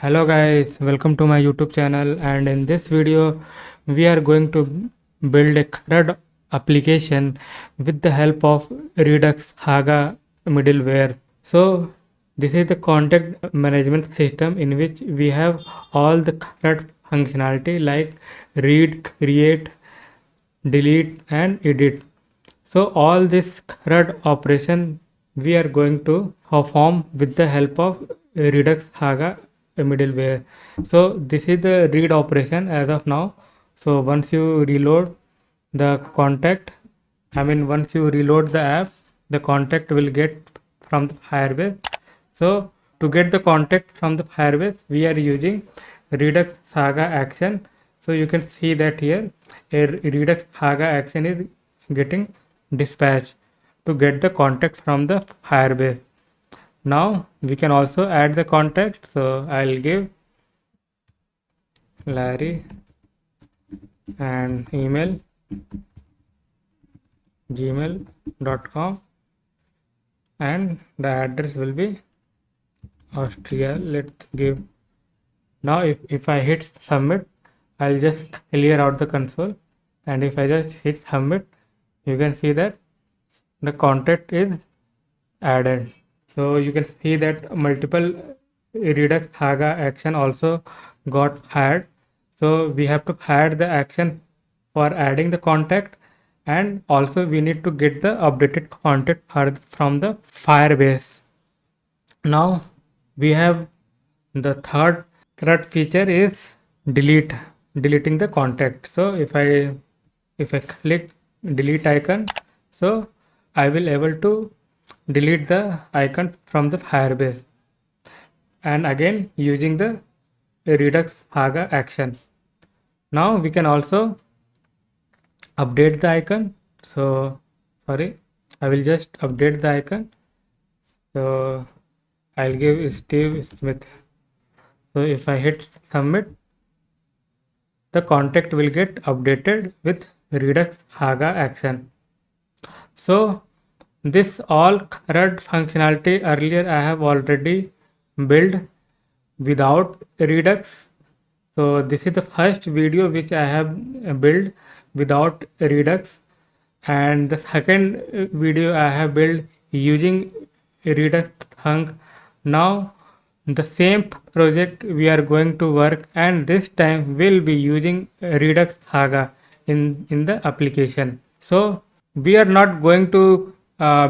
Hello guys, welcome to my YouTube channel, and in this video we are going to build a CRUD application with the help of Redux Haga middleware. So this is the contact management system in which we have all the CRUD functionality like read, create, delete and edit. So all this CRUD operation we are going to perform with the help of Redux Haga middleware. So this is the read operation as of now. So once you reload the contact, once you reload the app, the contact will get from the Firebase. So to get the contact from the Firebase, we are using Redux Saga action. So you can see that here a Redux Saga action is getting dispatched to get the contact from the Firebase. Now we can also add the contact. So I'll give Larry and email gmail.com and the address will be Austria. Let's give. Now if I hit submit, I'll just clear out the console, and if I just hit submit, you can see that the contact is added. So you can see that multiple Redux Haga action also got hired. So we have to hire the action for adding the contact, and also we need to get the updated contact from the Firebase. Now we have the third CRUD feature is deleting the contact. So if I click delete icon, so I will able to delete the icon from the Firebase, and again using the Redux Haga action. Now we can also update the icon. So sorry, I will just update the icon. So I'll give Steve Smith. So if I hit submit, the contact will get updated with Redux Haga action. So this all CRUD functionality earlier I have already built without Redux. So this is the first video which I have built without Redux, and the second video I have built using Redux Thunk. Now the same project we are going to work, and this time we'll be using Redux Haga in the application. So we are not going to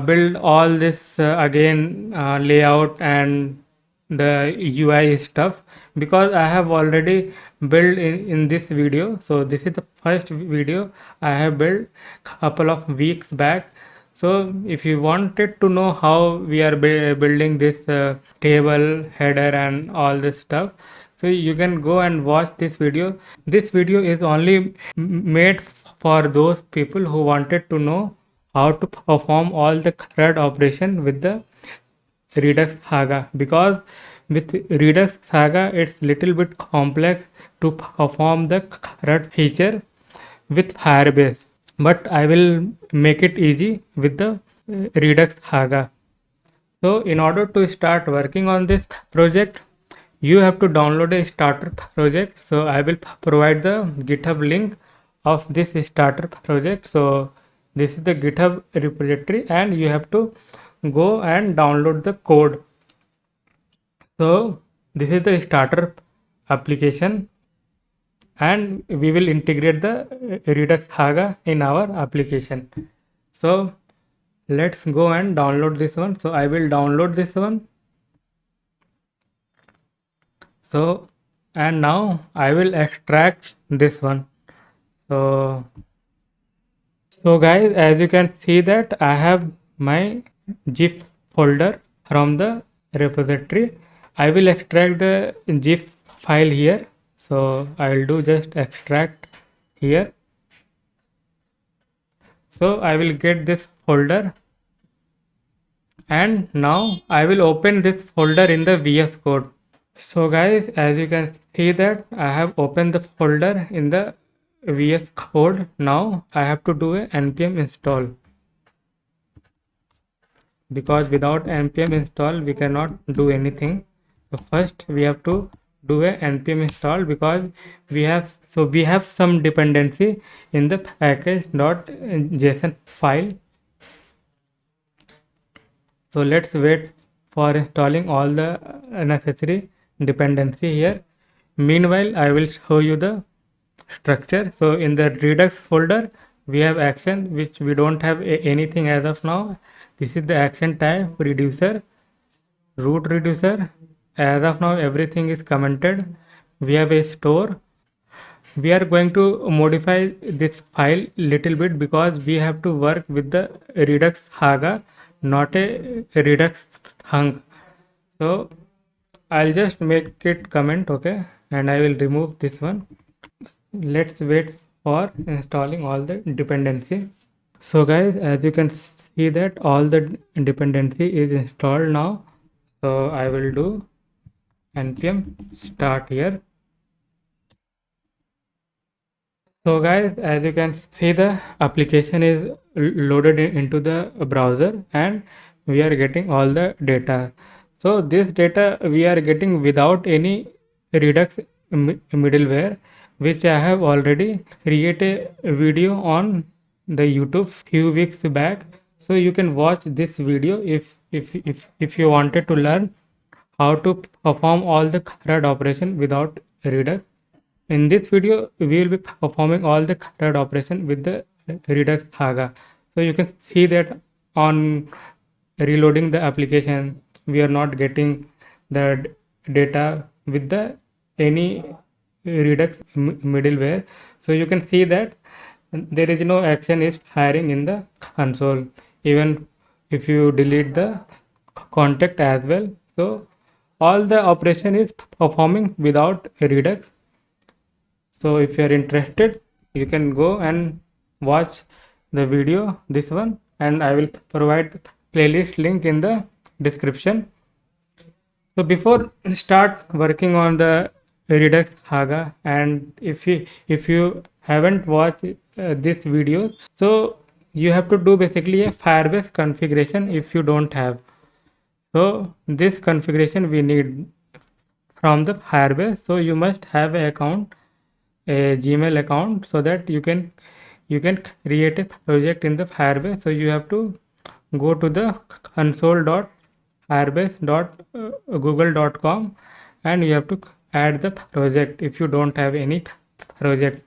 build all this again, layout and the UI stuff, because I have already built in this video. So this is the first video I have built couple of weeks back. So if you wanted to know how we are building this table header and all this stuff, so you can go and watch this video. This video is only made for those people who wanted to know how to perform all the CRUD operation with the Redux Saga, because with Redux Saga it's little bit complex to perform the CRUD feature with Firebase, but I will make it easy with the Redux Saga. So in order to start working on this project, you have to download a starter project. So I will provide the GitHub link of this starter project. So this is the GitHub repository, and you have to go and download the code. So this is the starter application, and we will integrate the Redux Haga in our application. So let's go and download this one. So I will download this one. So and now I will extract this one. So guys, as you can see that I have my zip folder from the repository. I will extract the zip file here. So I will do just extract here. So I will get this folder, and now I will open this folder in the VS Code. So guys, as you can see that I have opened the folder in the VS Code. Now I have to do a npm install, because without npm install we cannot do anything. So first we have to do a npm install, because we have some dependency in the package.json file. So let's wait for installing all the necessary dependency here. Meanwhile, I will show you the structure. So in the Redux folder, we have action, which we don't have anything as of now. This is the action type, reducer, root reducer. As of now, everything is commented. We have a store. We are going to modify this file little bit, because we have to work with the Redux Haga, not a Redux hunk. So I'll just make it comment, okay, and I will remove this one. Let's wait for installing all the dependency. So guys, as you can see that all the dependency is installed now. So I will do npm start here. So guys, as you can see, the application is loaded into the browser, and we are getting all the data. So this data we are getting without any Redux middleware, which I have already created a video on the YouTube few weeks back. So you can watch this video if you wanted to learn how to perform all the CRUD operation without Redux. In this video, we will be performing all the CRUD operation with the Redux Haga. So you can see that on reloading the application, we are not getting the data with the any Redux middleware. So you can see that there is no action is firing in the console, even if you delete the contact as well. So all the operation is performing without Redux. So if you are interested, you can go and watch the video, this one, and I will provide the playlist link in the description. So before start working on the Redux Haga, and if you haven't watched this video, so you have to do basically a Firebase configuration if you don't have. So this configuration we need from the Firebase. So you must have an account, a Gmail account, so that you can create a project in the Firebase. So you have to go to the console.firebase.google.com, and you have to add the project if you don't have any project.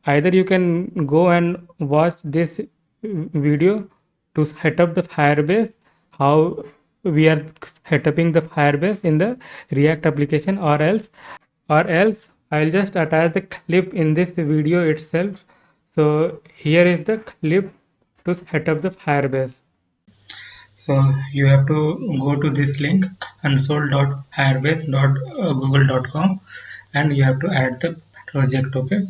Either you can go and watch this video to set up the Firebase, how we are setting the Firebase in the React application, or else I'll just attach the clip in this video itself. So here is the clip to set up the Firebase. So you have to go to this link console.firebase.google.com, and you have to add the project, okay.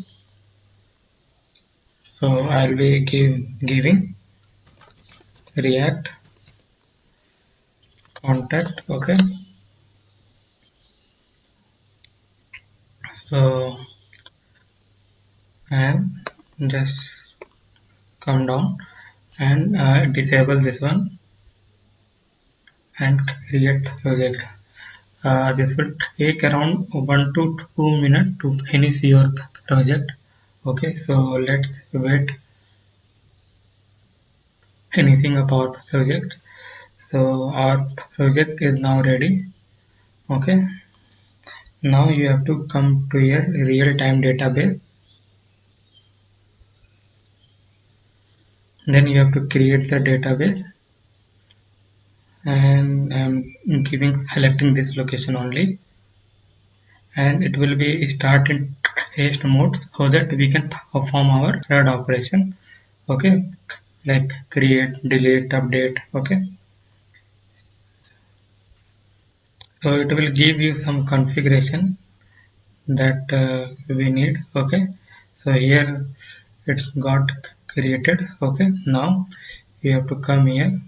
So I'll be giving React contact, okay. So and just come down and disable this one and create the project. This will take around 1 to 2 minutes to finish your project, okay. So let's wait finishing of our project. So our project is now ready, okay. Now you have to come to your real-time database, then you have to create the database, and I'm selecting this location only, and it will be start in test mode so that we can perform our CRUD operation, okay, like create, delete, update, okay. So it will give you some configuration that we need, okay. So here it's got created, okay. Now you have to come here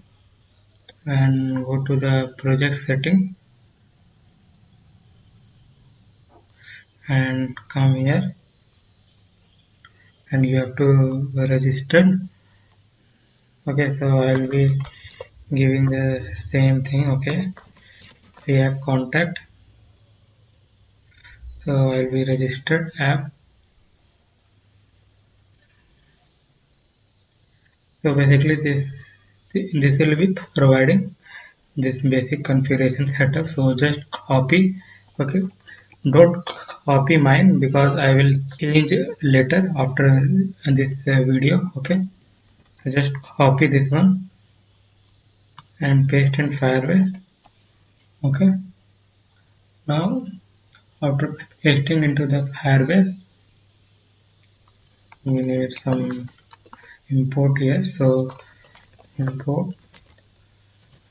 and go to the project setting and come here, and you have to register, okay. So I'll be giving the same thing, okay. React contact, So I'll be registered app. So basically this will be providing this basic configuration setup. So just copy. Okay, don't copy mine because I will change later after this video. Okay, so just copy this one and paste in Firebase. Okay, now after pasting into the Firebase, we need some import here. So import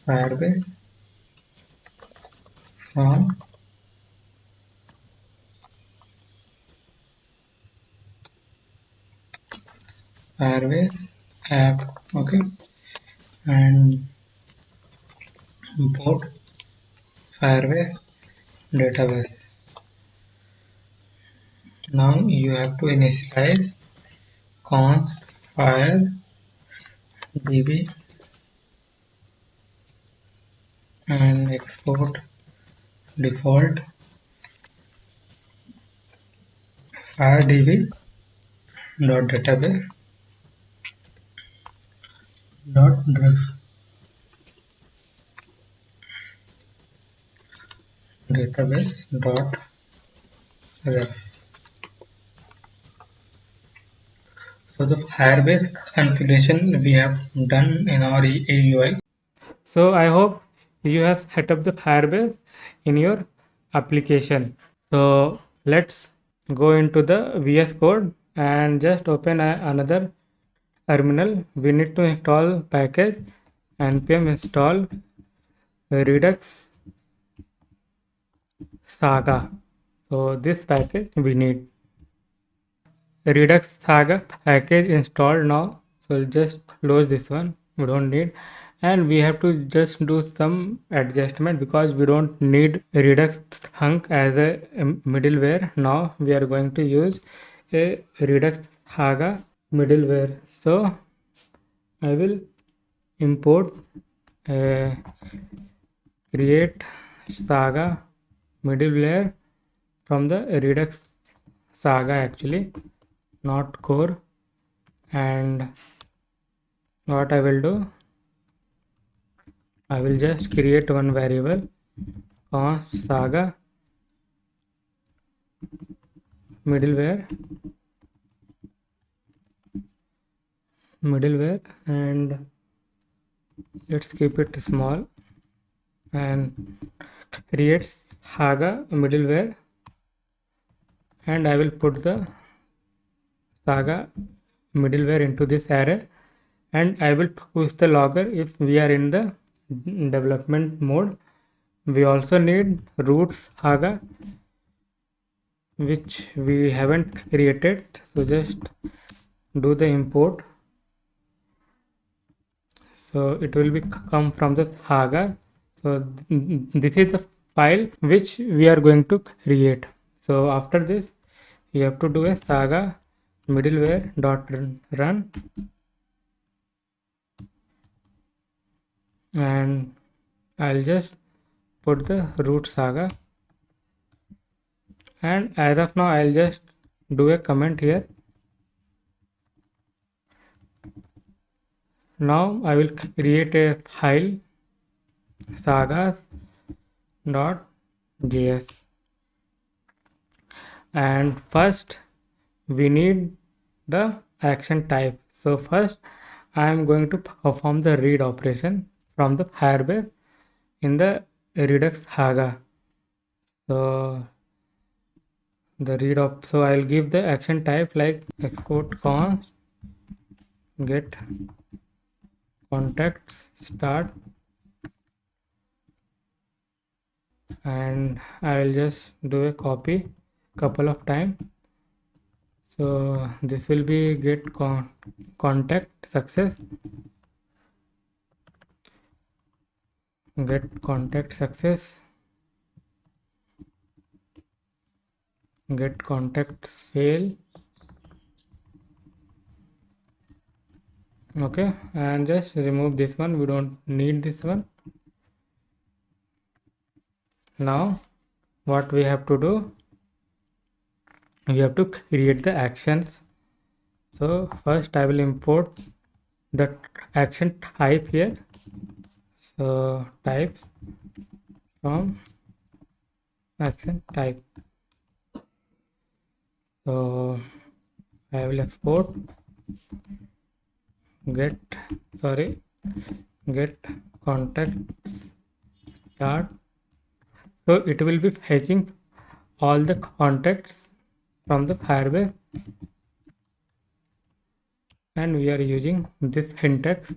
Firebase from Firebase app. Okay, and import Firebase database. Now you have to initialize const fire db and export default fire db dot database dot ref database dot ref. So the Firebase configuration we have done in our AUI. So I hope you have set up the Firebase in your application. So let's go into the VS Code and just open another terminal. We need to install package npm install redux saga. So this package we need. Redux Saga package installed now. So just close this one. We don't need, and we have to just do some adjustment because we don't need Redux Hunk as a middleware. Now we are going to use a Redux Saga middleware. So I will import a create Saga middleware from the Redux Saga actually, not core. And what I will do, I will just create one variable const saga middleware and let's keep it small and create saga middleware, and I will put the saga middleware into this array, and I will push the logger if we are in the development mode. We also need root saga which we haven't created, so just do the import. So it will be come from the saga. So this is the file which we are going to create. So after this you have to do a saga middleware dot run, and I'll just put the root saga, and as of now I'll just do a comment here. Now I will create a file sagas.js, and first we need the action type. So first I am going to perform the read operation from the Firebase in the Redux Saga. So the read op, so I'll give the action type like export const get contacts start, and I'll just do a copy couple of times. So this will be get contact success, get contact success, get contacts fail. Okay, and just remove this one, we don't need this one. Now what we have to do, we have to create the actions. So first I will import the action type here. So type from action type. So I will export get contact start. So it will be fetching all the contacts from the Firebase, and we are using this syntax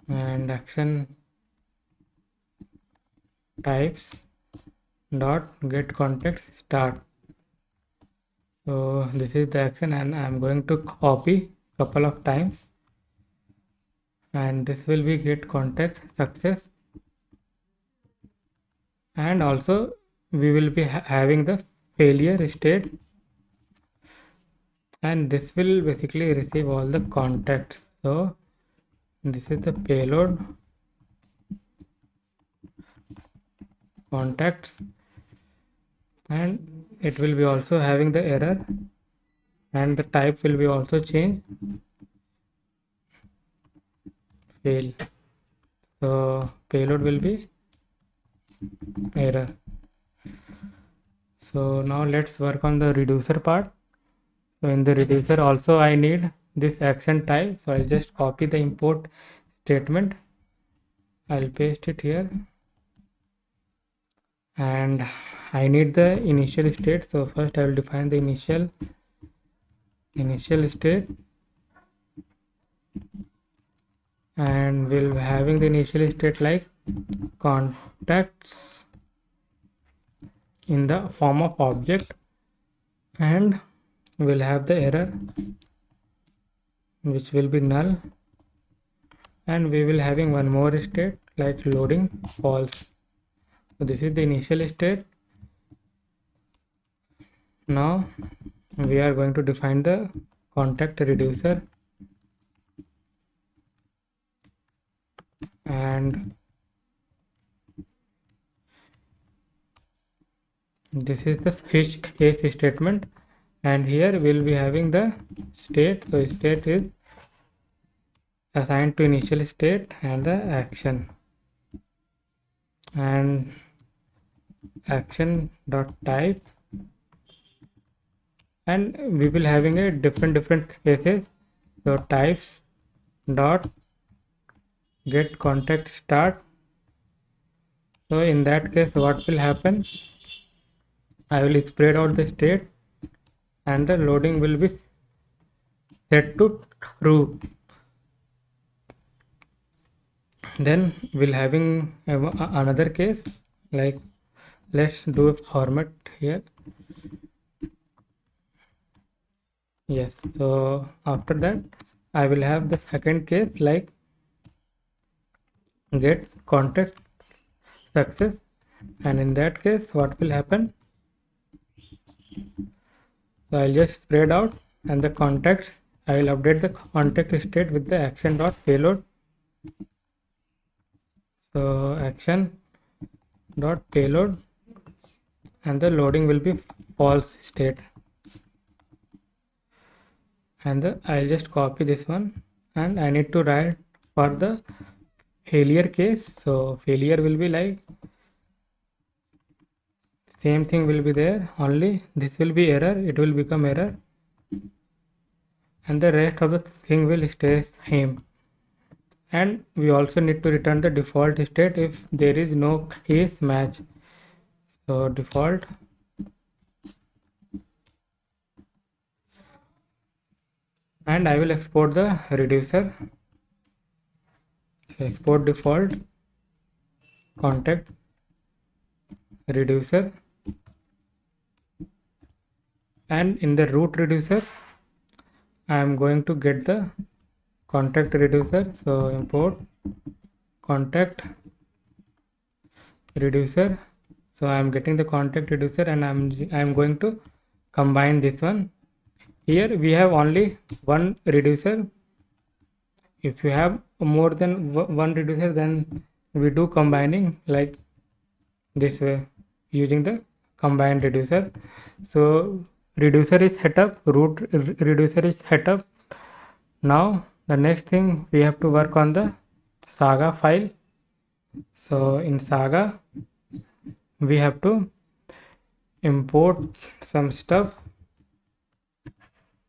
and action types dot get context start. So this is the action, and I'm going to copy couple of times, and this will be get context success, and also we will be having the failure state, and this will basically receive all the contacts. So this is the payload contacts, and it will be also having the error, and the type will be also changed fail. So payload will be error. So now let's work on the reducer part. So in the reducer also I need this action type, so I'll just copy the import statement, I'll paste it here, and I need the initial state. So first I will define the initial state, and we'll be having the initial state like contacts in the form of object, and we'll have the error which will be null, and we will having one more state like loading false. So this is the initial state. Now we are going to define the contact reducer, and this is the switch case statement, and here we'll be having the state. So state is assigned to initial state and the action, and action dot type, and we will having a different cases. So types dot get contact start. So in that case what will happen, I will spread out the state, and the loading will be set to true. Then we'll having another case, like let's do a format here. Yes, so after that I will have the second case like get contact success, and in that case what will happen, so I'll just spread out, and the contacts I will update the contact state with the action dot payload. So action dot payload, and the loading will be false state, and I'll just copy this one, and I need to write for the failure case. So failure will be like same thing will be there, only this will be error, it will become error, and the rest of the thing will stay same. And we also need to return the default state if there is no case match. So default, and I will export the reducer. So export default contact reducer, and in the root reducer I am going to get the contact reducer. So import contact reducer. So I am getting the contact reducer, and I am going to combine this one. Here we have only one reducer. If you have more than one reducer, then we do combining like this way using the combine reducer. So reducer is set up, root reducer is set up. Now the next thing we have to work on the Saga file. So in Saga we have to import some stuff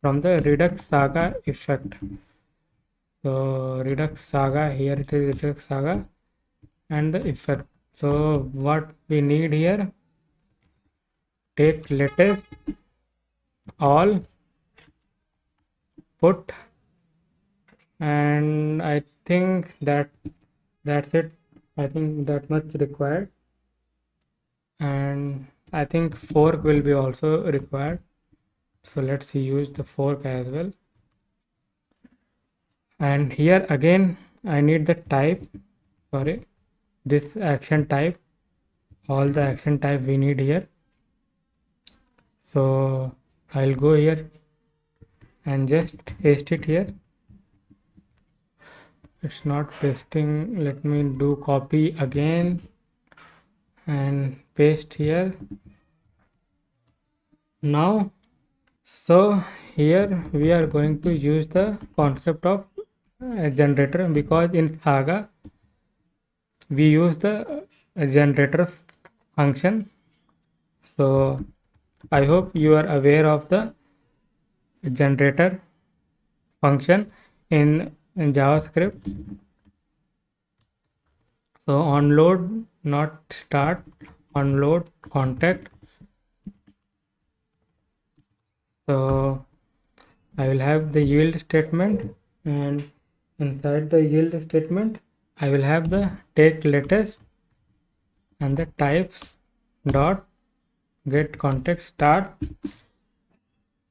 from the Redux Saga effect. So Redux Saga, here it is Redux Saga and the effect. So what we need here, take latest all put, and I think that's it. I think that much required, and I think fork will be also required. So let's use the fork as well. And here again I need the type, sorry, this action type, all the action type we need here. So I'll go here and just paste it here. It's not pasting, let me do copy again and paste here. Now so here we are going to use the concept of generator, because in Saga we use the generator function. So I hope you are aware of the generator function in JavaScript. So onload, not start, onload contact. So I will have the yield statement, and inside the yield statement I will have the take latest and the types dot get context start,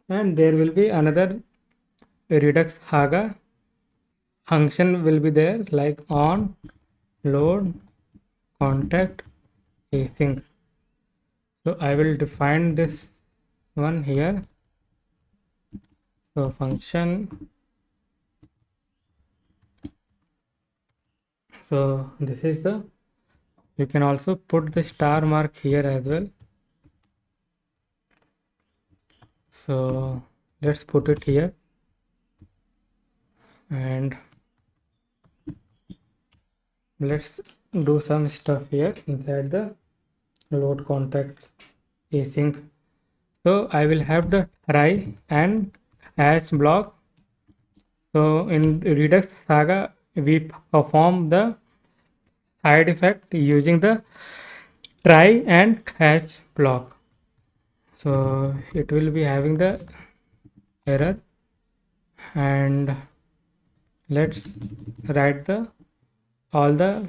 and there will be another Redux Saga function will be there, like on load contact async. So I will define this one here. So function, so this is the, you can also put the star mark here as well. So let's put it here, and let's do some stuff here inside the load context async. So I will have the try and hash block. So in Redux Saga we perform the side effect using the try and catch block. So it will be having the error, and let's write the all the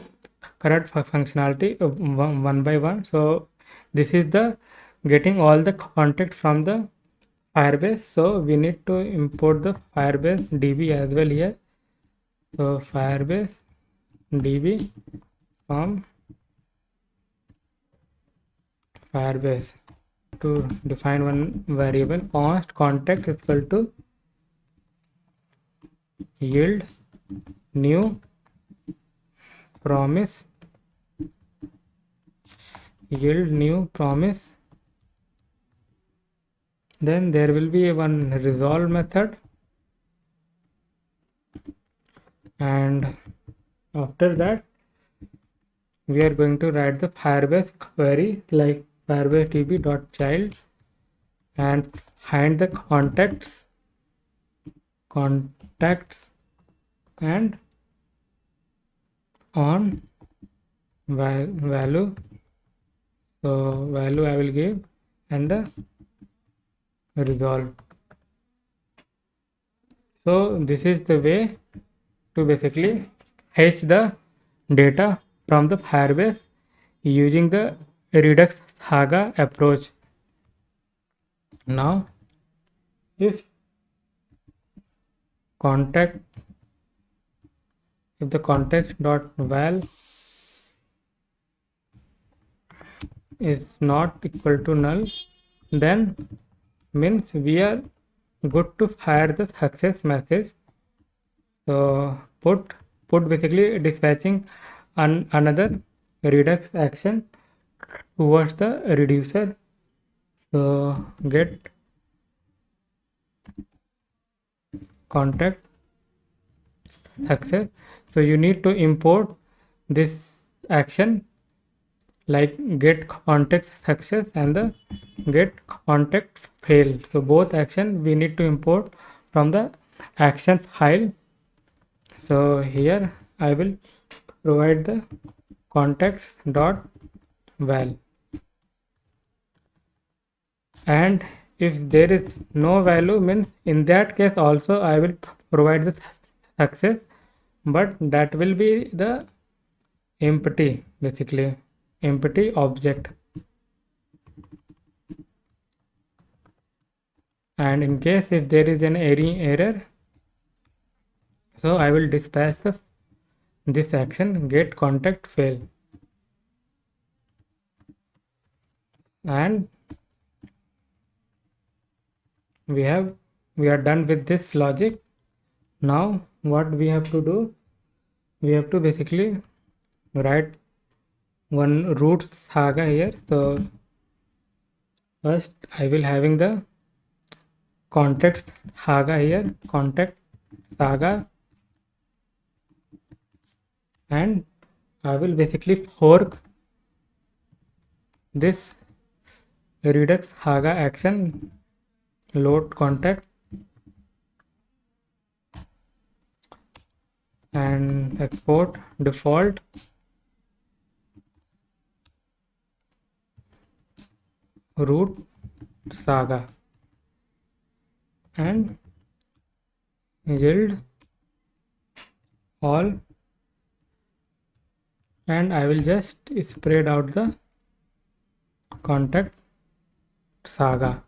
correct functionality one by one. So this is the getting all the context from the Firebase. So we need to import the Firebase DB as well here. So Firebase DB from Firebase, to define one variable const context is equal to yield new promise, yield new promise. Then there will be one resolve method, and after that we are going to write the Firebase query like Firebase DB dot child, and find the contacts and on value. So value I will give, and the resolve. So this is the way to basically fetch the data from the Firebase using the Redux Saga approach. Now if the context dot val is not equal to null, then means we are good to fire the success message. So put basically dispatching another Redux action towards the reducer So get contact success. So you need to import this action like get context success and the get context fail. So both action we need to import from the action file. So here I will provide the context dot val, and if there is no value means in that case also I will provide the success, but that will be the empty, basically empty object. And in case if there is an error, so I will dispatch this action get contact fail. And we are done with this logic. Now what we have to do, we have to basically write one root saga here. So first I will having the context saga here, context saga, and I will basically fork this redux saga action load contact and export default root saga and yield all, and I will just spread out the contact saga.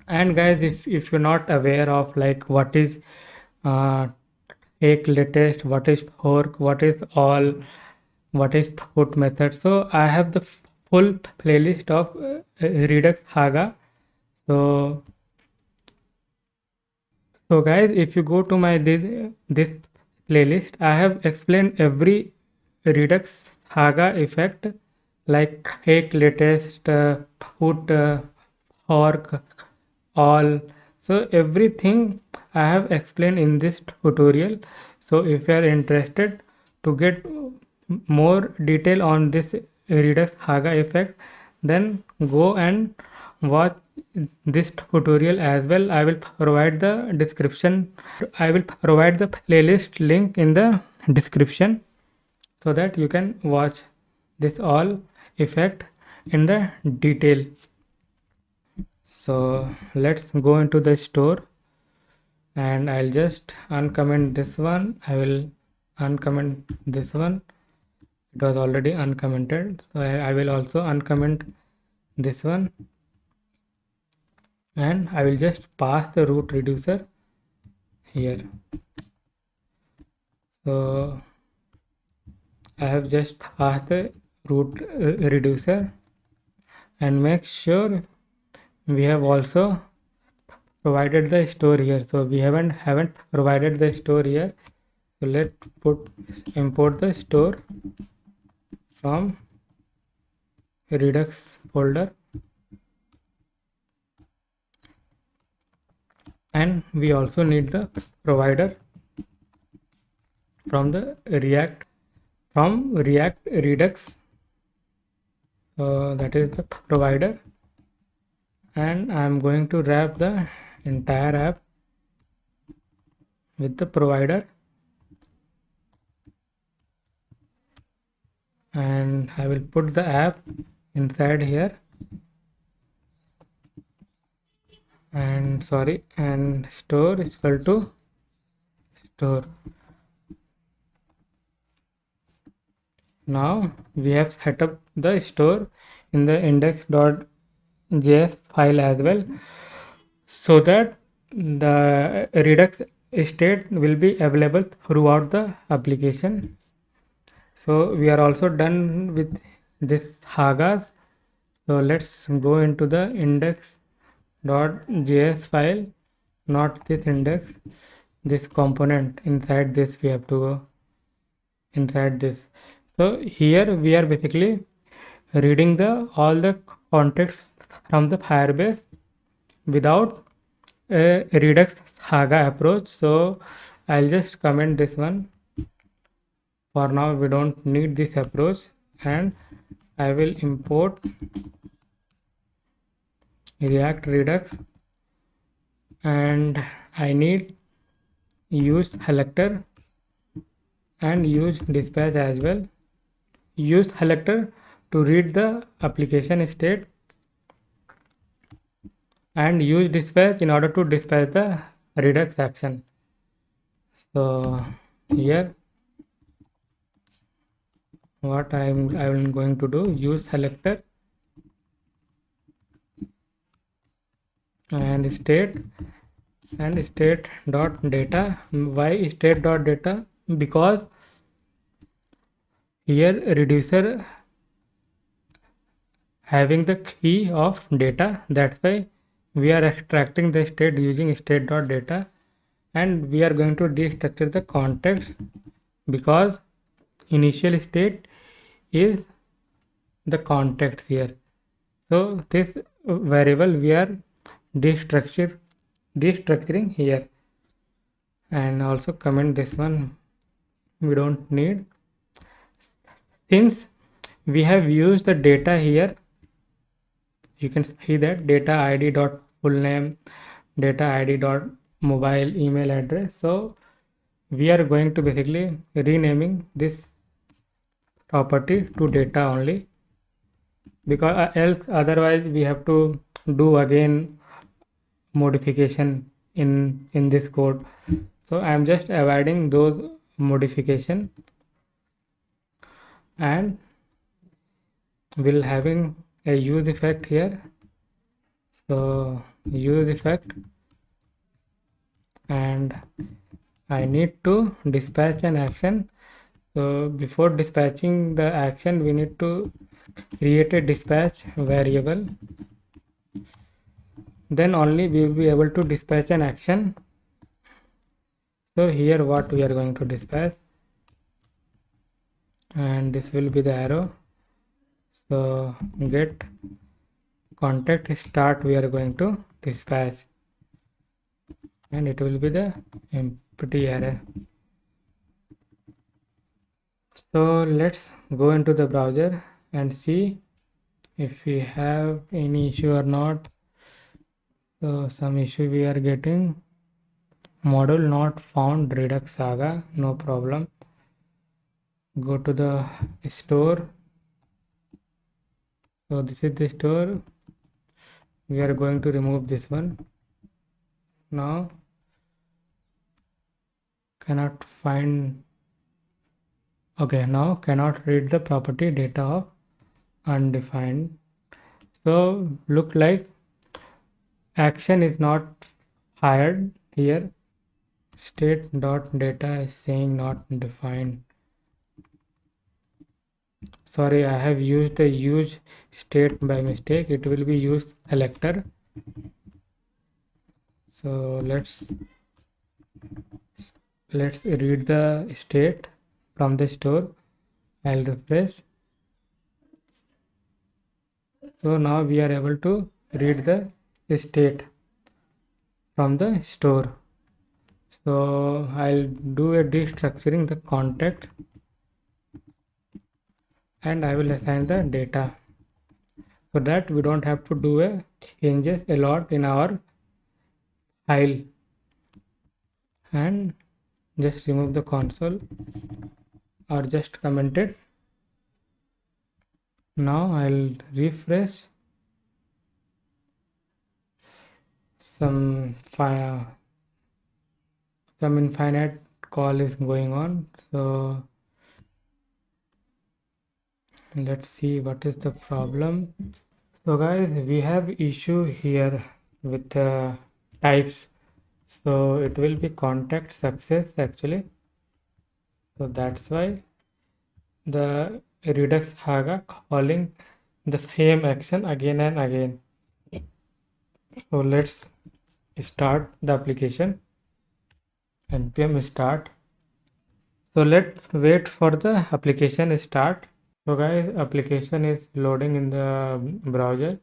And guys, if you're not aware of like what is take latest, what is fork, what is all, what is put method, so I have the full playlist of redux saga. So guys, if you go to my this playlist, I have explained every redux saga effect like take latest, put, fork, all. So everything I have explained in this tutorial. So if you are interested to get more detail on this redux saga effect, then go and watch this tutorial as well. I will provide the description, I will provide the playlist link in the description so that you can watch this all effect in the detail. So let's go into the store, and I'll just uncomment this one. I will uncomment this one, it was already uncommented, so I will also uncomment this one, and I will just pass the root reducer here. So I have just passed the root reducer, and make sure we have also provided the store here. So we haven't provided the store here, so let's import the store from redux folder, and we also need the provider from the react redux. So that is the provider, and I'm going to wrap the entire app with the provider, and I will put the app inside here, and store is equal to store. Now we have set up the store in the index.js file as well, so that the redux state will be available throughout the application. So we are also done with this sagas. So let's go into the index.js file, not this index, this component. Inside this we have to go inside this. So here we are basically reading all the context from the Firebase without a Redux Saga approach. So I'll just comment this one. For now we don't need this approach, and I will import React Redux, and I need use selector and use dispatch as well. Use selector to read the application state, and use dispatch in order to dispatch the Redux action. So here what I'm going to do, use selector and state dot data. Why state dot data? Because here reducer having the key of data, that's why we are extracting the state using state dot data, and we are going to destructure the context because initial state is the context here. So this variable we are destructuring here, and also comment this one we don't need. Since we have used the data here, you can see that data id dot full name, data id dot mobile email address. So we are going to basically renaming this property to data only, because else otherwise we have to do again modification in this code. So I am just avoiding those modification, and will having a use effect here. So use effect, and I need to dispatch an action. So before dispatching the action we need to create a dispatch variable, then only we will be able to dispatch an action. So here what we are going to dispatch, and this will be the arrow. So get contact start we are going to dispatch, and it will be the empty array. So let's go into the browser and see if we have any issue or not. So some issue we are getting, module not found Redux Saga, no problem. Go to the store. So this is the store. We are going to remove this one. Now cannot find. Okay, now cannot read the property data of undefined. So look like action is not hired here. State dot data is saying not defined. Sorry, I have used the use state by mistake. It will be use selector. So let's read the state from the store. I'll refresh. So now we are able to read the state from the store. So I'll do a destructuring the context, and I will assign the data, so that we don't have to do a changes a lot in our file. And just remove the console or just comment it. Now I'll refresh. Some infinite call is going on, so let's see what is the problem. So guys, we have issue here with the types, so it will be contact success actually. So that's why the Redux Saga calling the same action again and again. So let's start the application. npm start. So let's wait for the application start. So guys, application is loading in the browser.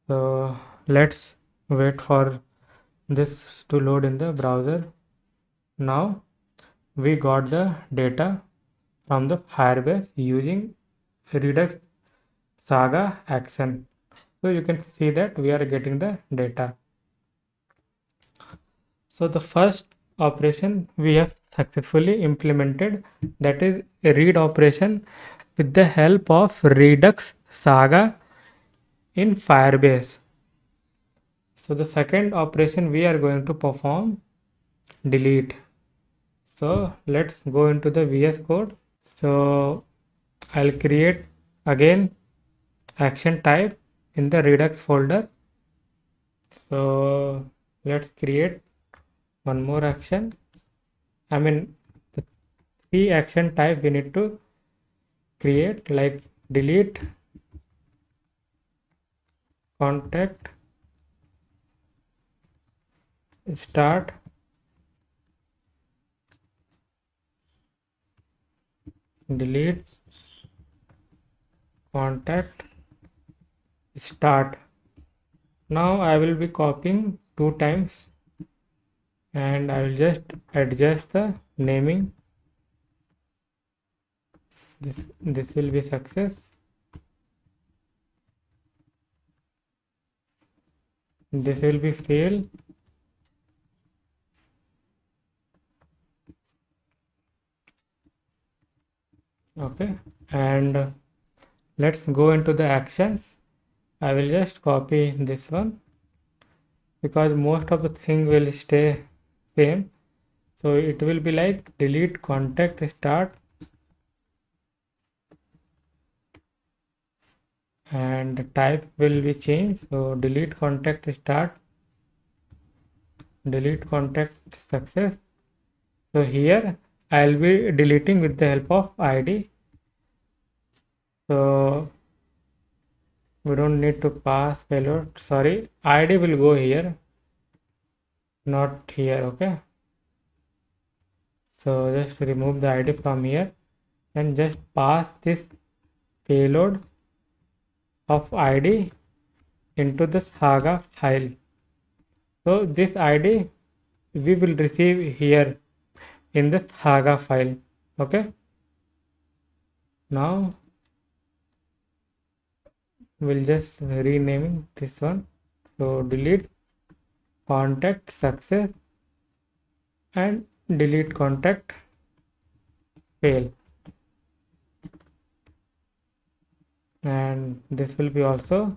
So let's wait for this to load in the browser. Now we got the data from the Firebase using Redux Saga action. So you can see that we are getting the data. So the first operation we have successfully implemented, that is a read operation with the help of Redux Saga in Firebase. So the second operation we are going to perform, delete. So let's go into the VS Code. So I'll create again action type in the Redux folder. So let's create one more action. I mean, the three action type we need to create, like delete, contact, start, delete, contact, start. Now I will be copying 2 times and I will just adjust the naming. This will be success. This will be fail. Okay, and let's go into the actions. I will just copy this one because most of the thing will stay same. So it will be like delete, contact, start, and type will be changed. So delete, contact, start, delete, contact, success. So here I'll be deleting with the help of ID. So we don't need to pass payload. Sorry, ID will go here, not here. Okay. So just remove the ID from here and just pass this payload of ID into the Saga file. So this ID we will receive here in the Saga file. Okay. Now we'll just renaming this one. So delete, contact, success, and delete, contact, fail. And this will be also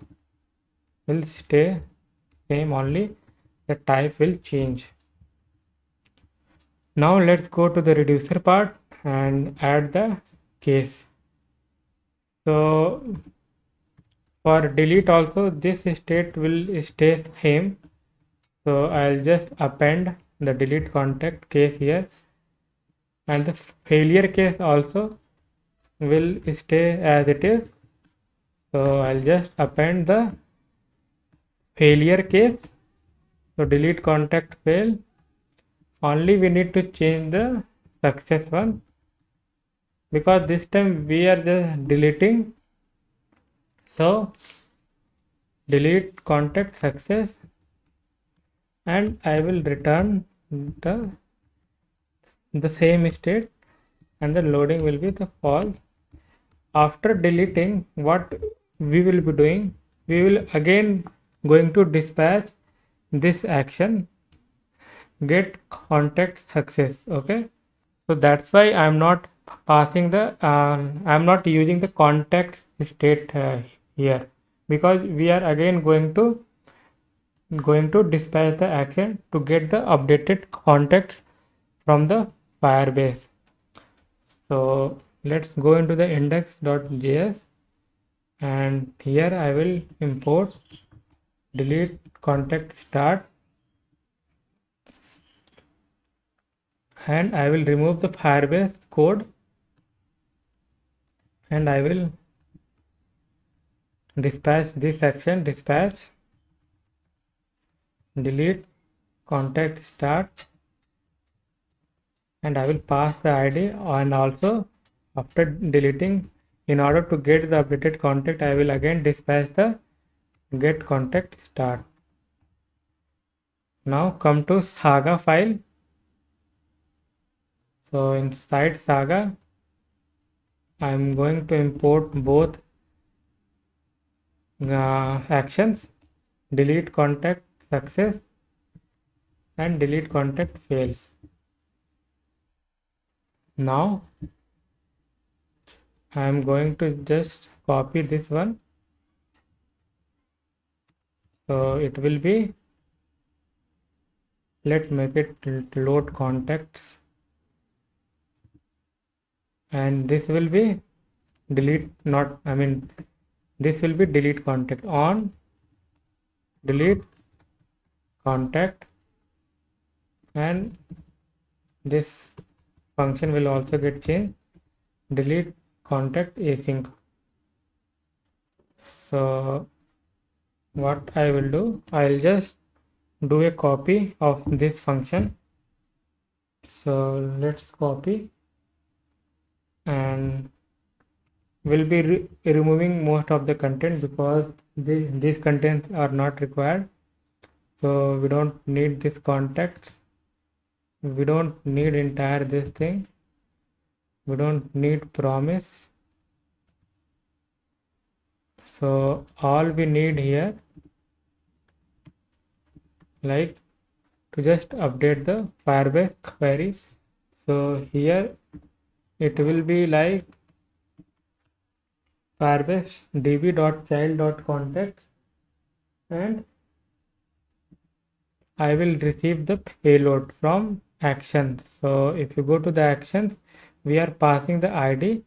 will stay same, only the type will change. Now let's go to the reducer part and add the case. So for delete also this state will stay same. So I'll just append the delete contact case here, and the failure case also will stay as it is. So I'll just append the failure case. So delete, contact, fail. Only we need to change the success one because this time we are just deleting. So delete, contact, success, and I will return the same state, and the loading will be the false. After deleting, what we will be doing, we will again going to dispatch this action, get contact success. Okay, so that's why I'm not passing the I'm not using the context state here, because we are again going to dispatch the action to get the updated context from the Firebase. So let's go into the index.js, and here I will import delete, contact, start, and I will remove the Firebase code, and I will dispatch this action, dispatch delete, contact, start, and I will pass the ID, and also after deleting, in order to get the updated contact, I will again dispatch the get contact start. Now come to Saga file. So inside Saga, I am going to import both actions, delete contact success and delete contact fails. Now I am going to just copy this one. So it will be, let's make it load contacts, and this will be delete, not, I mean, this will be delete contact on delete contact, and this function will also get changed, delete contact async. So what I will do, I'll just do a copy of this function. So let's copy, and we'll be removing most of the content because these contents are not required. So we don't need this contacts, we don't need entire this thing, we don't need promise. So all we need here, like, to just update the Firebase query. So here it will be like Firebase db.child.contacts, and I will receive the payload from actions. So if you go to the actions, we are passing the ID.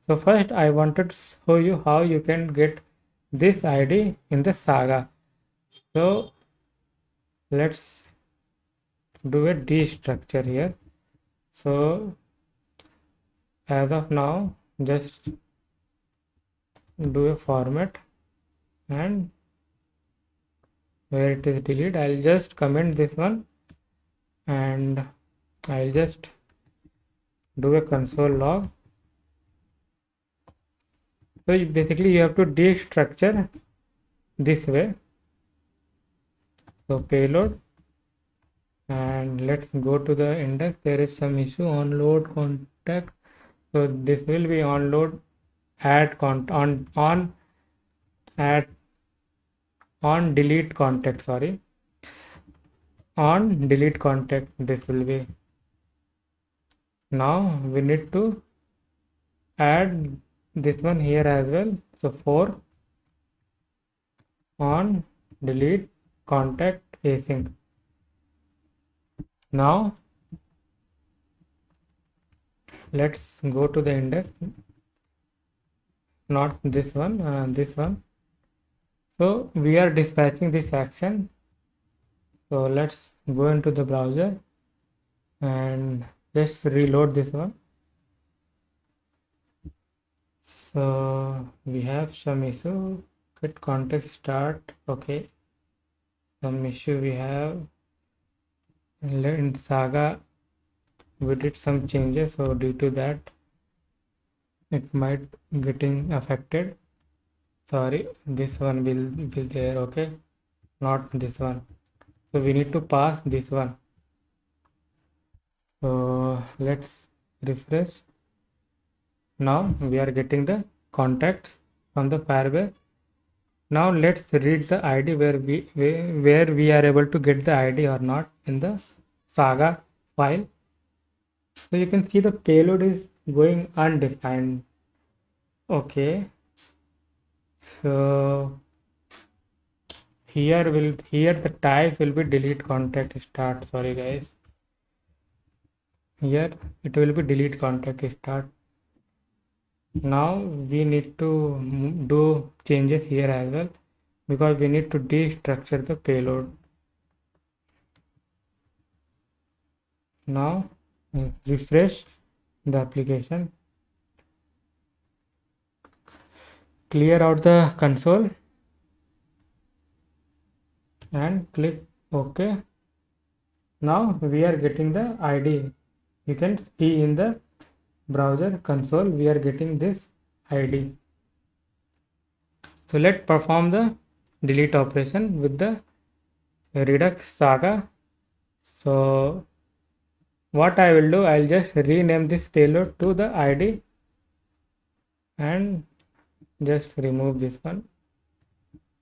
So first I wanted to show you how you can get this ID in the Saga. So let's do a destructure here. So as of now, just do a format, and where it is delete, I'll just comment this one, and I'll just do a console log. So basically you have to destructure this way. So payload, and let's go to the index. There is some issue on load contact. So this will be on load add on add on delete contact, sorry, on delete contact. This will be, now we need to add this one here as well. So for on delete contact async. Now let's go to the index, not this one, this one. So we are dispatching this action. So let's go into the browser and just reload this one. So we have some issue, get context start, okay. Some issue we have in Saga, we did some changes, so due to that it might getting affected. Sorry, this one will be there, okay, not this one. So we need to pass this one. So let's refresh. Now we are getting the contacts from the Firebase. Now let's read the ID, where we are able to get the ID or not in the Saga file. So you can see the payload is going undefined. Okay. So here the type will be delete contact start. Sorry guys. Here it will be delete contact start. Now we need to do changes here as well, because we need to destructure the payload. Now refresh the application, clear out the console and click OK. Now we are getting the ID you can see in the browser console we are getting this ID. So let's perform the delete operation with the Redux Saga. So what I will do, I'll just rename this payload to the ID and just remove this one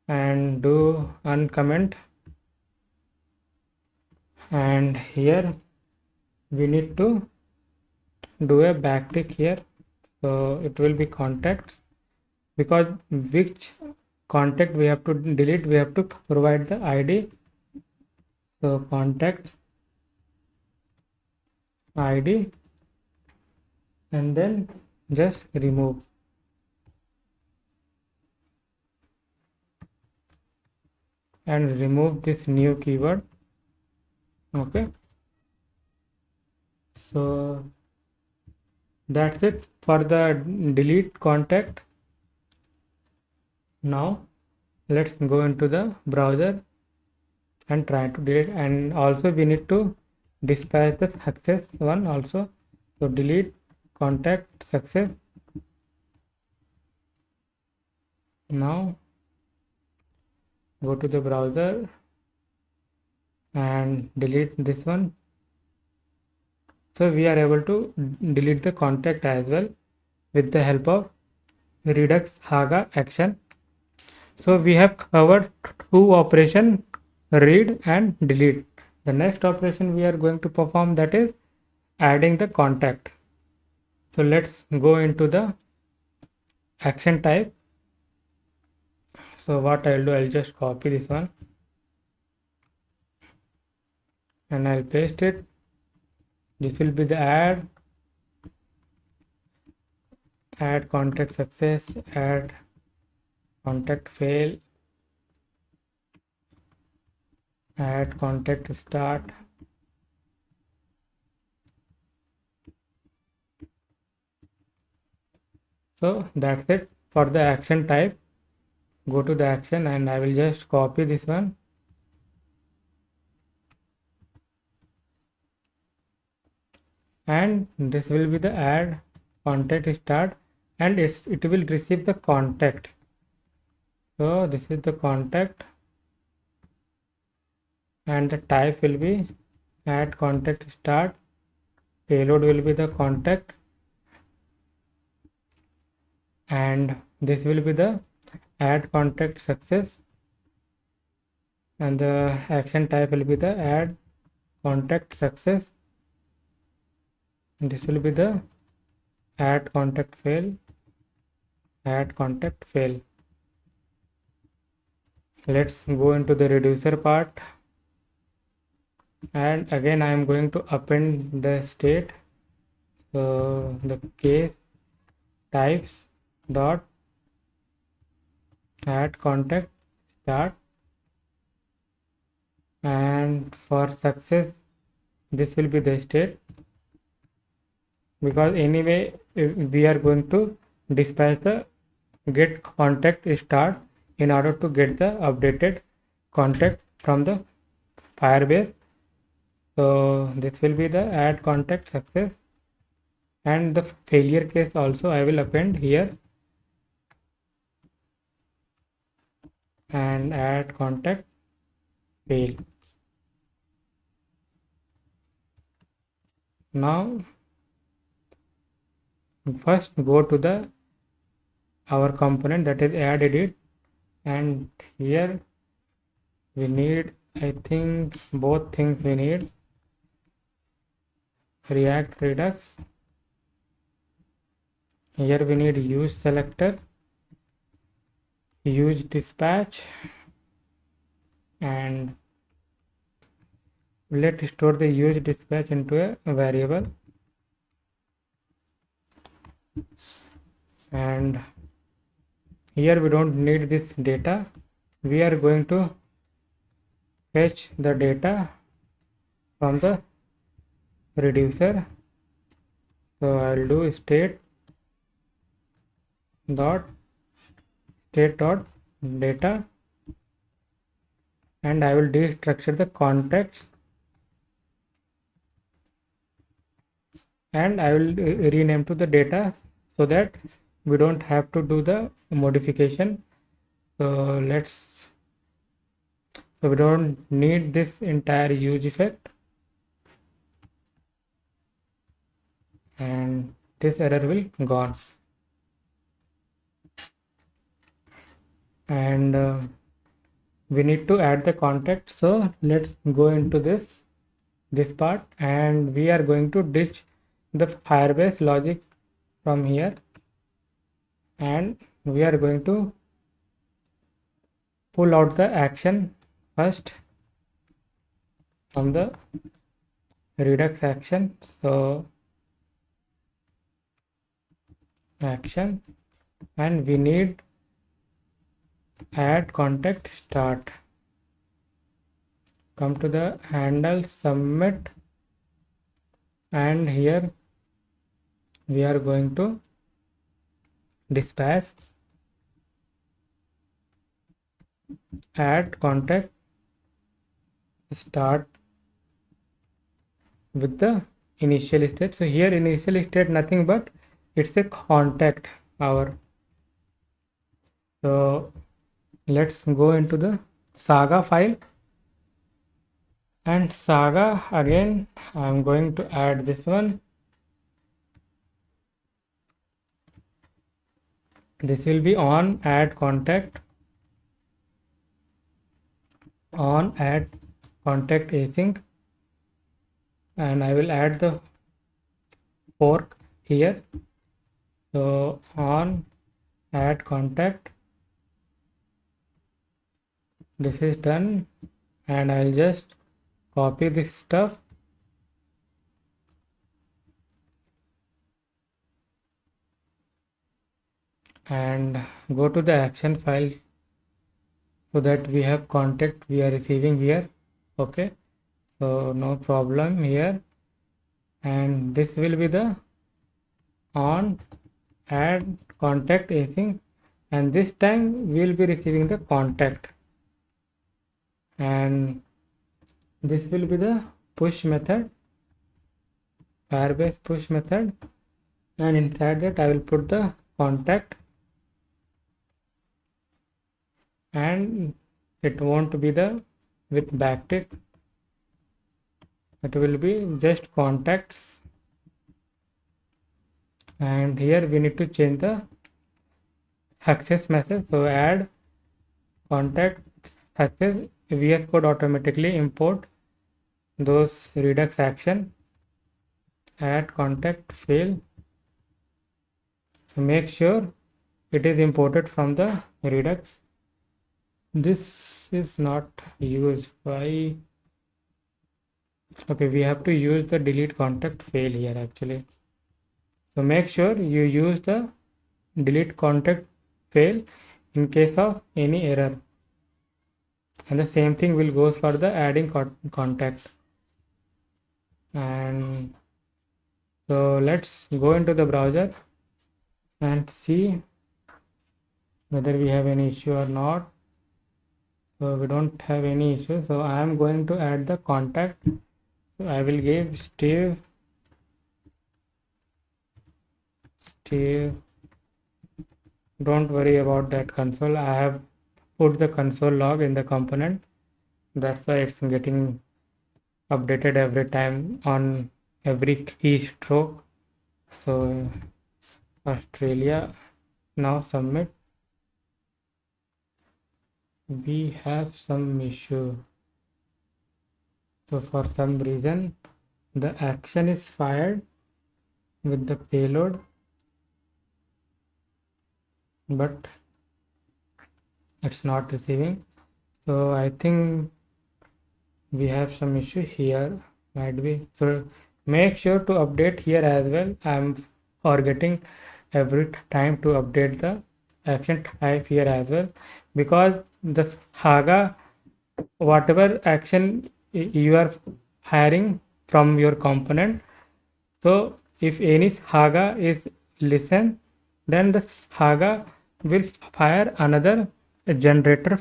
and do uncomment, and here we need to do a backtick here. So it will be contacts, because which contact we have to delete, we have to provide the ID. So contact ID and then just remove. And remove this new keyword. Okay, so that's it for the delete contact. Now let's go into the browser and try to delete, and also we need to dispatch the success one also. So delete contact success. Now go to the browser and delete this one. So we are able to delete the contact as well with the help of Redux Saga action. So we have covered two operations, read and delete. The next operation we are going to perform, that is adding the contact. So let's go into the action type. So what I'll do, I'll just copy this one and I'll paste it. This will be the add contact success, add contact fail, add contact start. So that's it for the action type. Go to the action and I will just copy this one and this will be the add contact start, and it will receive the contact. So this is the contact and the type will be add contact start, payload will be the contact, and this will be the add contact success, and the action type will be the add contact success, and this will be the add contact fail, add contact fail. Let's go into the reducer part, and again I am going to append the state. So the case types dot add contact start, and for success this will be the state, because anyway we are going to dispatch the get contact start in order to get the updated contact from the Firebase. So this will be the add contact success, and the failure case also I will append here, and add contact fail. Now first go to the our component, that is add edit, and here we need, I think both things we need, React Redux. Here we need use selector, use dispatch, and let's store the use dispatch into a variable, and here we don't need this data. We are going to fetch the data from the reducer. So I'll do state dot data, and I will destructure the contacts and I will rename to the data so that we don't have to do the modification. So we don't need this entire use effect, and this error will gone. And we need to add the contact, so let's go into this part, and we are going to ditch the Firebase logic from here, and we are going to pull out the action first from the Redux action. So action, and we need add contact start. Come to the handle submit, and here we are going to dispatch add contact start with the initial state. So here initial state nothing but it's a contact hour. So let's go into the Saga file, and Saga again I'm going to add this one. This will be on add contact, on add contact async, and I will add the fork here. So on add contact, this is done, and I'll just copy this stuff and go to the action file so that we have contact we are receiving here. Okay, so no problem here, and this will be the on add contact async, and this time we will be receiving the contact, and this will be the push method, Firebase push method, and inside that I will put the contact, and it won't be the with backtick, it will be just contacts, and here we need to change the access message. So add contact access, VS Code automatically import those Redux action, add contact fail. So make sure it is imported from the Redux. This is not used. Why? Okay, we have to use the delete contact fail here actually. So make sure you use the delete contact fail in case of any error, and the same thing will goes for the adding contact. And so let's go into the browser and see whether we have any issue or not. So we don't have any issue, so I am going to add the contact. So I will give Steve, don't worry about that console, I have put the console log in the component, that's why it's getting updated every time on every keystroke. So Australia, now submit. We have some issue, so for some reason the action is fired with the payload, but it's not receiving. So I think we have some issue here, might be. So make sure to update here as well. I'm forgetting every time to update the action type here as well, because the Saga, whatever action you are hiring from your component, so if any Saga is listen, then the Saga will fire another generator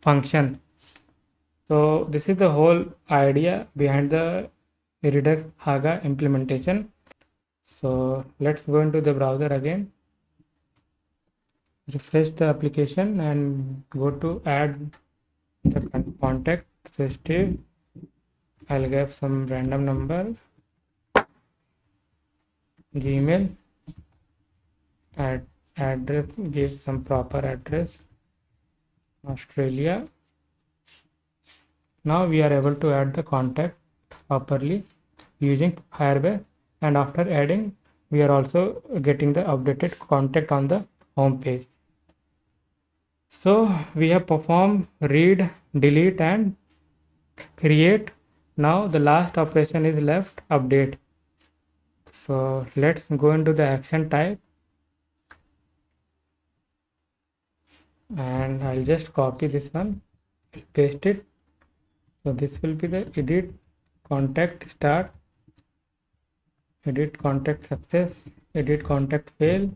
function. So this is the whole idea behind the Redux Saga implementation. So let's go into the browser again, refresh the application and go to add the contact. So Steve, I'll give some random number, Gmail, address, give some proper address, Australia. Now we are able to add the contact properly using Firebase, and after adding we are also getting the updated contact on the home page. So we have performed read, delete and create. Now the last operation is left, update. So let's go into the action type and I'll just copy this one, paste it. So this will be the edit contact start, edit contact success, edit contact fail,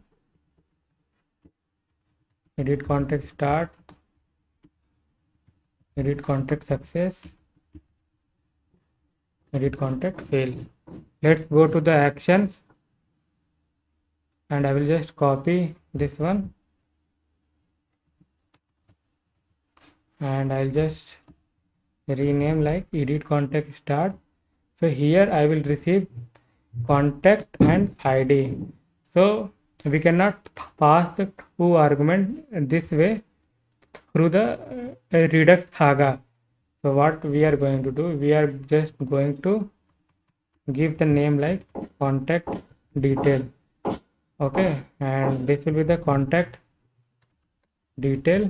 edit contact start, edit contact success, edit contact fail. Let's go to the actions and I will just copy this one and I'll just rename like edit contact start. So here I will receive contact and ID. So we cannot pass the two argument this way through the Redux Saga. So what we are going to do, we are just going to give the name like contact detail. Okay, and this will be the contact detail,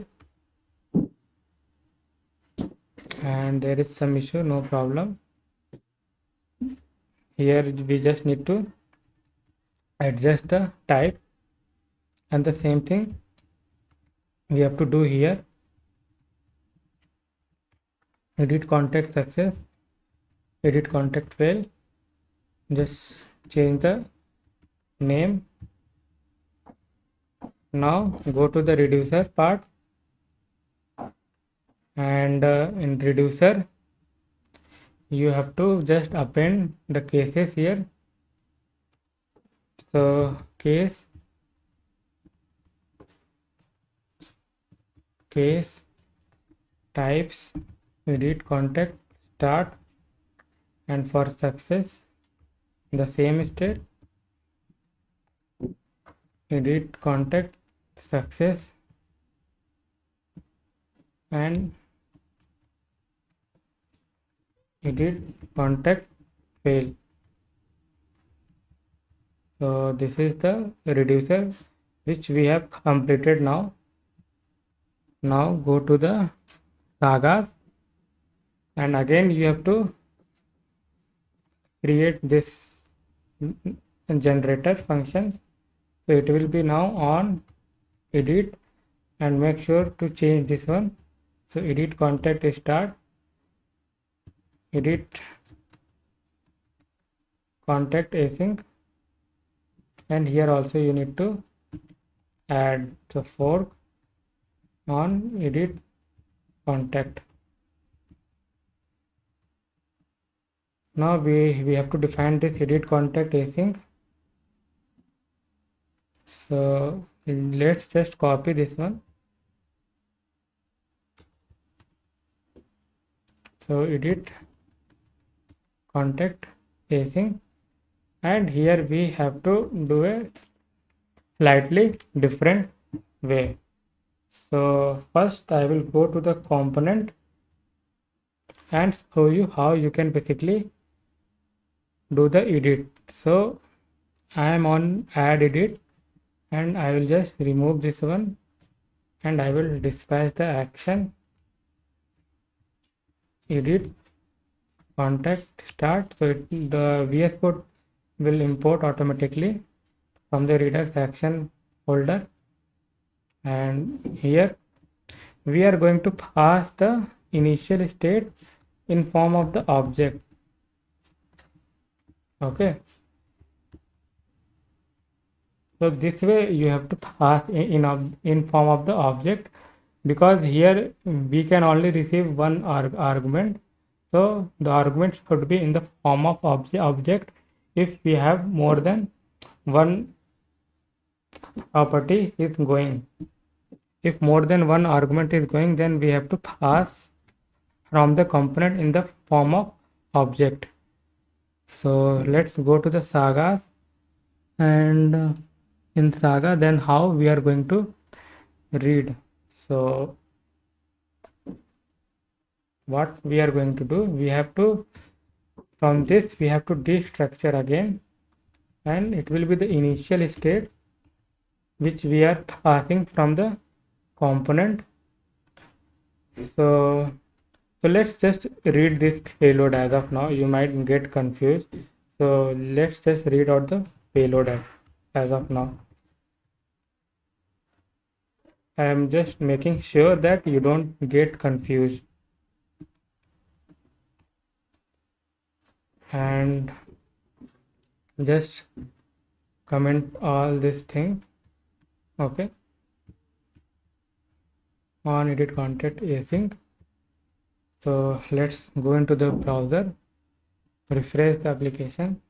and there is some issue, no problem. Here we just need to adjust the type, and the same thing we have to do here. Edit contact success, edit contact fail, just change the name. Now go to the reducer part and in reducer you have to just append the cases here. So case types, edit contact start, and for success the same state, edit contact success and edit contact fail. So this is the reducer which we have completed now. Now go to the sagas and again you have to create this generator function. So it will be now on edit and make sure to change this one. So edit contact start, edit contact async, and here also you need to add the fork on edit contact. Now we have to define this edit contact async. So let's just copy this one. So edit contact async, and here we have to do a slightly different way. So first I will go to the component and show you how you can basically do the edit. So I am on add edit and I will just remove this one and I will dispatch the action edit contact start. So the VS Code will import automatically from the Redux action folder, and here we are going to pass the initial state in form of the object. Okay, so this way you have to pass in form of the object, because here we can only receive one argument. So the argument should be in the form of object if we have more than one property is going. If more than one argument is going, then we have to pass from the component in the form of object. So let's go to the sagas, and in saga then how we are going to read. So what we are going to do, we have to, from this we have to destructure again, and it will be the initial state which we are passing from the component. So let's just read this payload as of now. You might get confused, so let's just read out the payload as of now. I am just making sure that you don't get confused. And just comment all this thing. Okay, on edit content async. So let's go into the browser, refresh the application,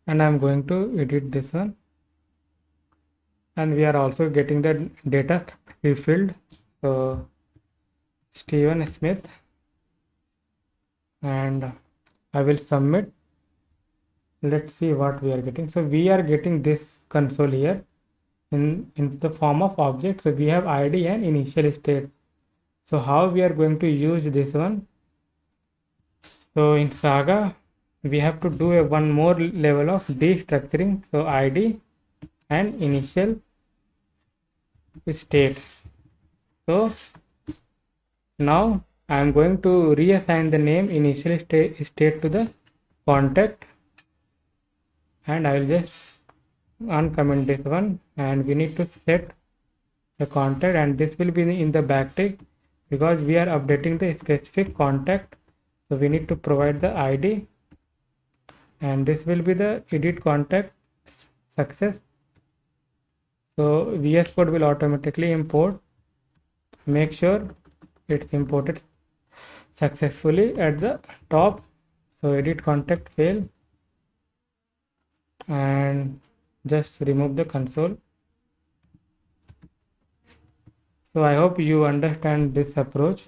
and I'm going to edit this one, and we are also getting the data refilled. So Steven Smith, and I will submit. Let's see what we are getting. So we are getting this console here in the form of object. So we have ID and initial state. So how we are going to use this one? So in Saga we have to do one more level of destructuring. So ID and initial state. So now I am going to reassign the name initial state to the contact, and I will just uncomment this one, and we need to set the contact, and this will be in the backtick because we are updating the specific contact. So we need to provide the ID, and this will be the edit contact success. So VS Code will automatically import. Make sure it's imported successfully at the top. So edit contact fail, and just remove the console. So I hope you understand this approach,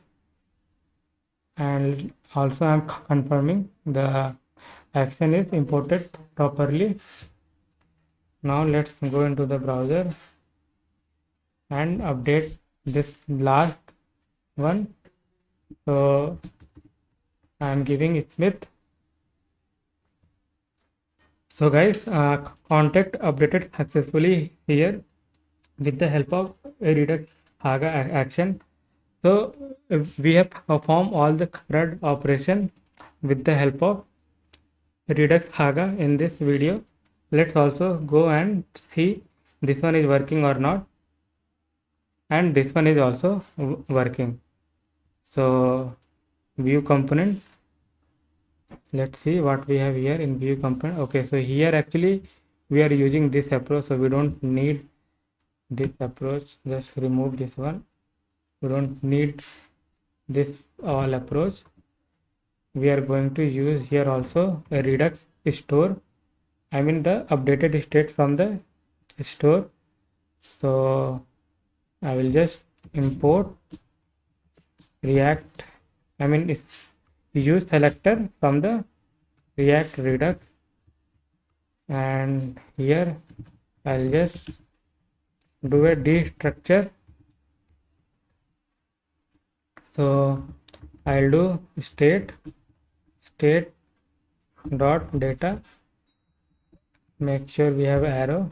and also I'm confirming the action is imported properly. Now let's go into the browser and update this last one. So I'm giving it Smith. So guys, contact updated successfully here with the help of a Redux Haga action. So we have performed all the CRUD operation with the help of Redux Haga in this video. Let's also go and see this one is working or not, and this one is also working. So view component, let's see what we have here in view component. Okay, so here actually we are using this approach, so we don't need this approach. Just remove this one. We don't need this all approach. We are going to use here also a Redux store, I mean the updated state from the store. So I will just import React, I mean it's use selector from the React Redux, and here I'll just do a destructure. So I'll do state dot data, make sure we have arrow,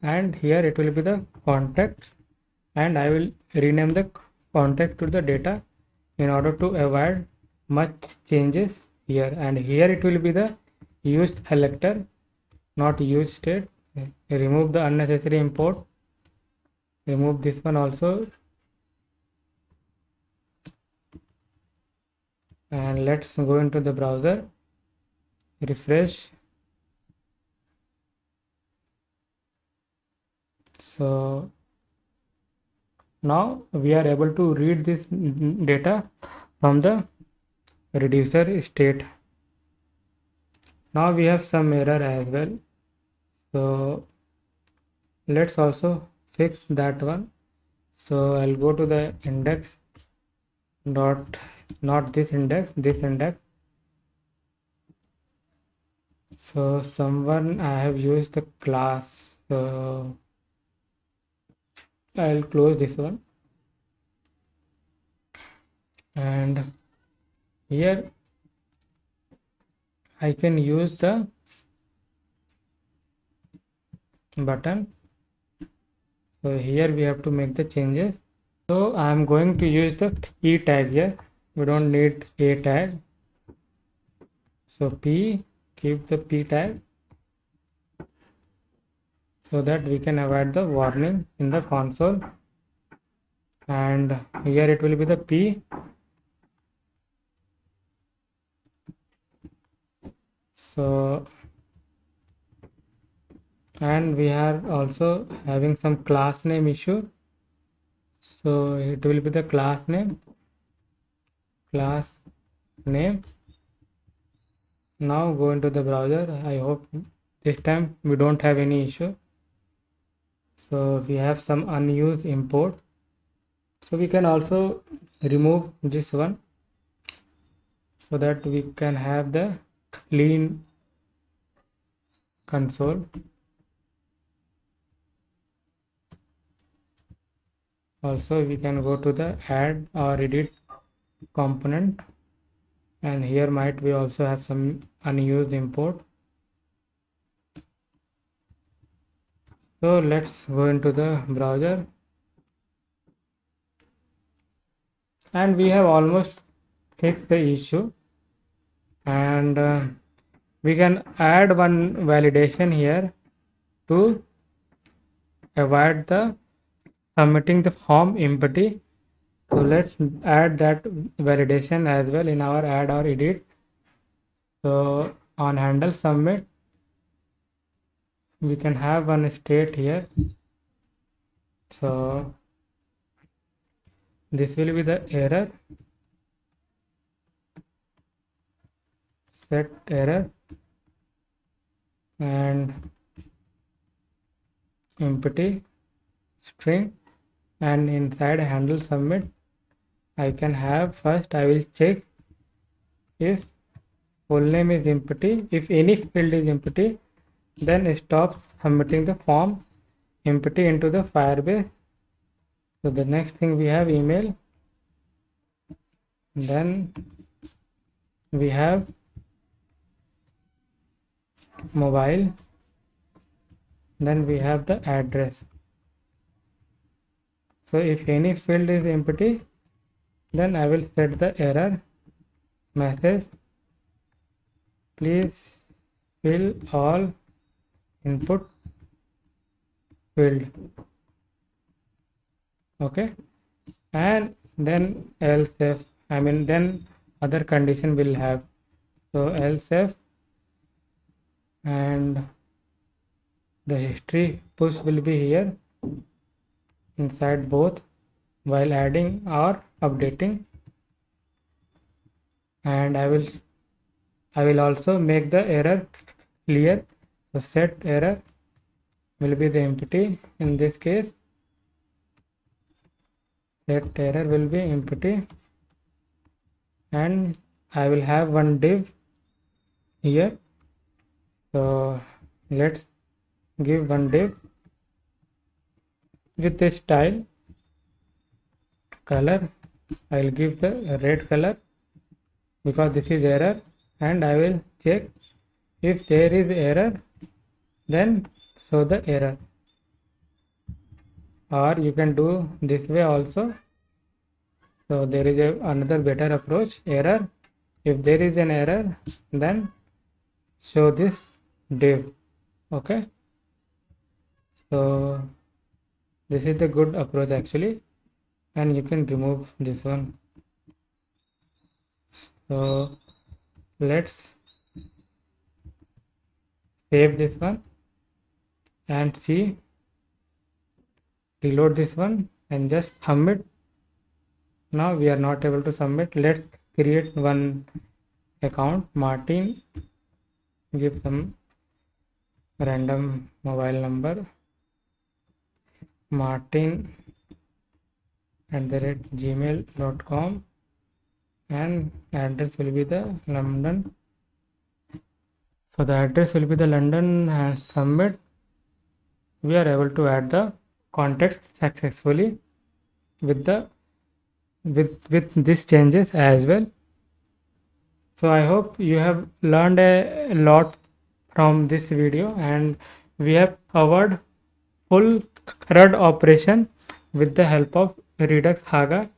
and here it will be the contact, and I will rename the contact to the data in order to avoid much changes here, and here it will be the use selector, not use state. Remove the unnecessary import, remove this one also, and let's go into the browser, refresh. So now we are able to read this data from the reducer state. Now we have some error as well. So let's also fix that one. So I'll go to the index dot, not this index, this index. So someone I have used the class, so I'll close this one, and here I can use the button. So here we have to make the changes. So I am going to use the P tag here. We don't need A tag. So P, keep the P tag so that we can avoid the warning in the console. And here it will be the P. So, and we are also having some class name issue. So it will be the class name. Now go into the browser. I hope this time we don't have any issue. So we have some unused import. So we can also remove this one so that we can have the clean console. Also we can go to the add or edit component, and here might we also have some unused import. So let's go into the browser, and we have almost fixed the issue, and we can add one validation here to avoid the submitting the form empty. So let's add that validation as well in our add or edit. So on handle submit, we can have one state here. So this will be the error, set error, and empty string, and inside handle submit I can have, first I will check if full name is empty. If any field is empty, then stop submitting the form empty into the Firebase. So the next thing we have email, then we have mobile, then we have the address. So if any field is empty, then I will set the error message, please fill all input field. Okay, and then else if, then other condition will have. So else if, and the history push will be here inside both while adding or updating, and I will also make the error clear. So set error will be the empty in this case. Set error will be empty, and I will have one div here. So let's give one div with the style color. I will give the red color because this is error, and I will check if there is error, then show the error, or you can do this way also. So there is another better approach, error. If there is an error, then show this div. Okay, so this is the good approach actually, and you can remove this one. So let's save this one and see, reload this one and just submit. Now we are not able to submit. Let's create one account, Martin, give some random mobile number martin@gmail.com, and address will be the London. So the address will be the London, and submit. We are able to add the context successfully with the with these changes as well. So I hope you have learned a lot from this video, and we have covered full CRUD operation with the help of Redux Haga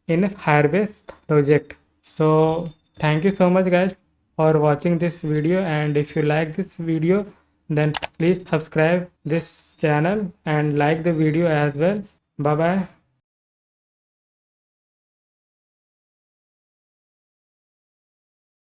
in a Firebase project. So thank you so much guys for watching this video, and if you like this video then please subscribe this channel and like the video as well. Bye bye.